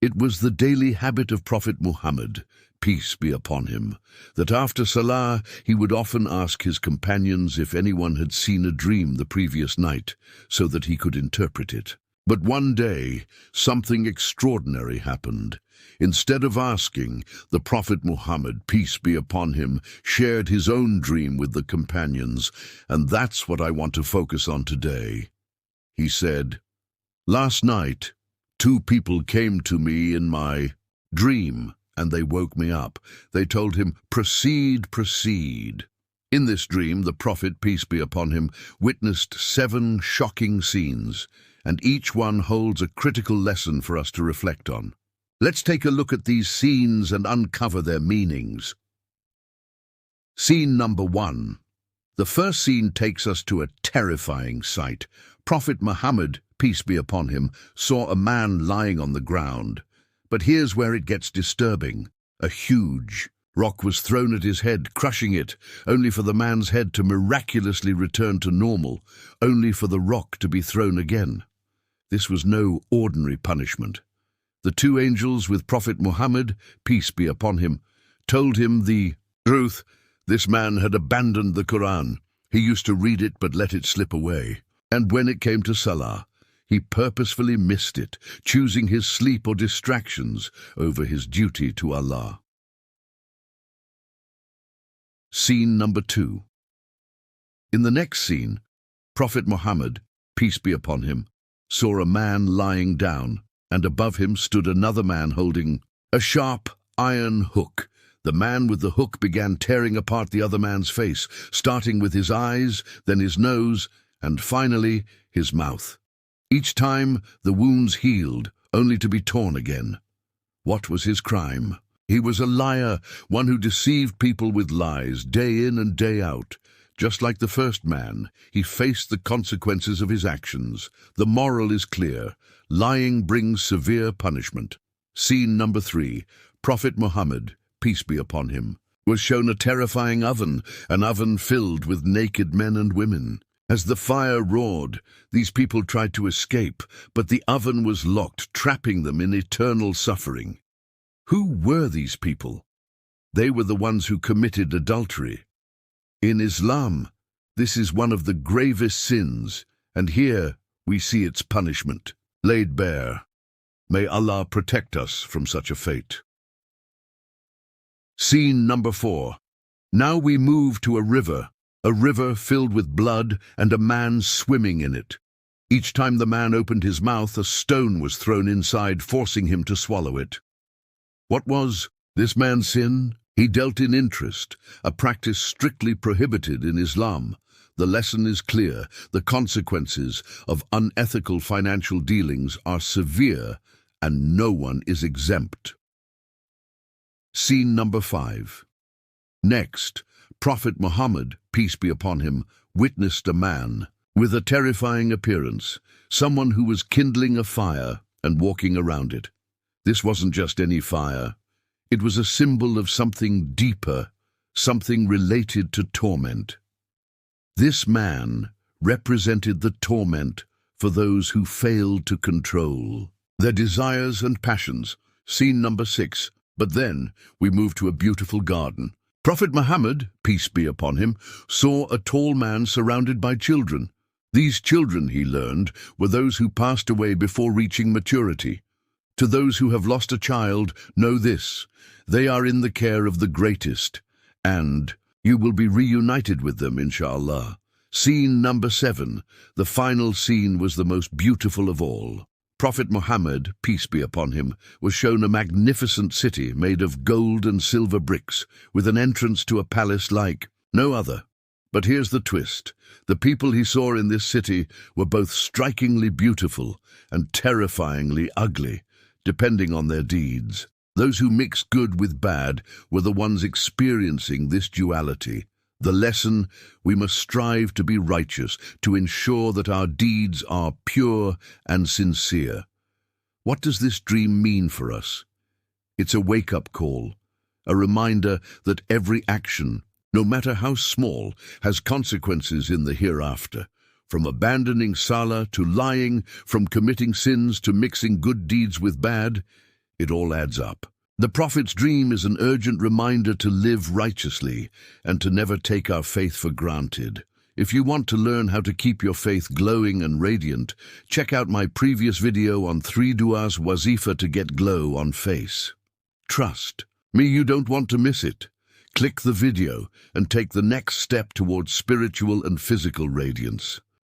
It was the daily habit of Prophet Muhammad, peace be upon him, that after Salah he would often ask his companions if anyone had seen a dream the previous night, so that he could interpret it. But one day, something extraordinary happened. Instead of asking, the Prophet Muhammad, peace be upon him, shared his own dream with the companions, and that's what I want to focus on today. He said, "Last night, 2 people came to me in my dream, and they woke me up. They told him, 'Proceed, proceed.'" In this dream, the Prophet, peace be upon him, witnessed 7 shocking scenes, and each one holds a critical lesson for us to reflect on. Let's take a look at these scenes and uncover their meanings. Scene number 1. The first scene takes us to a terrifying sight. Prophet Muhammad, peace be upon him, saw a man lying on the ground. But here's where it gets disturbing. A huge rock was thrown at his head, crushing it, only for the man's head to miraculously return to normal, only for the rock to be thrown again. This was no ordinary punishment. The 2 angels with Prophet Muhammad, peace be upon him, told him the truth. This man had abandoned the Qur'an. He used to read it but let it slip away. And when it came to Salah, he purposefully missed it, choosing his sleep or distractions over his duty to Allah. Scene number 2. In the next scene, Prophet Muhammad, peace be upon him, saw a man lying down, and above him stood another man holding a sharp iron hook. The man with the hook began tearing apart the other man's face, starting with his eyes, then his nose, and finally his mouth. Each time the wounds healed, only to be torn again. What was his crime? He was a liar, one who deceived people with lies, day in and day out. Just like the first man, he faced the consequences of his actions. The moral is clear. Lying brings severe punishment. Scene number 3. Prophet Muhammad, peace be upon him, was shown a terrifying oven, an oven filled with naked men and women. As the fire roared, these people tried to escape, but the oven was locked, trapping them in eternal suffering. Who were these people? They were the ones who committed adultery. In Islam, this is one of the gravest sins, and here we see its punishment laid bare. May Allah protect us from such a fate. Scene number 4. Now we move to a river filled with blood and a man swimming in it. Each time the man opened his mouth, a stone was thrown inside, forcing him to swallow it. What was this man's sin? He dealt in interest, a practice strictly prohibited in Islam. The lesson is clear. The consequences of unethical financial dealings are severe, and no one is exempt. Scene number 5. Next, Prophet Muhammad, peace be upon him, witnessed a man with a terrifying appearance, someone who was kindling a fire and walking around it. This wasn't just any fire. It was a symbol of something deeper, something related to torment. This man represented the torment for those who failed to control their desires and passions. Scene number 6. But then we move to a beautiful garden. Prophet Muhammad, peace be upon him, saw a tall man surrounded by children. These children, he learned, were those who passed away before reaching maturity. To those who have lost a child, know this: they are in the care of the greatest, and you will be reunited with them, inshallah. Scene number 7. The final scene was the most beautiful of all. Prophet Muhammad, peace be upon him, was shown a magnificent city made of gold and silver bricks, with an entrance to a palace like no other. But here's the twist. The people he saw in this city were both strikingly beautiful and terrifyingly ugly, depending on their deeds. Those who mixed good with bad were the ones experiencing this duality. The lesson: we must strive to be righteous, to ensure that our deeds are pure and sincere. What does this dream mean for us? It's a wake-up call, a reminder that every action, no matter how small, has consequences in the hereafter. From abandoning Salah to lying, from committing sins to mixing good deeds with bad, It all adds up. The Prophet's dream is an urgent reminder to live righteously and to never take our faith for granted. If you want to learn how to keep your faith glowing and radiant, check out my previous video on 3 du'as wazifa to get glow on face. Trust me, you don't want to miss it. Click the video and take the next step towards spiritual and physical radiance.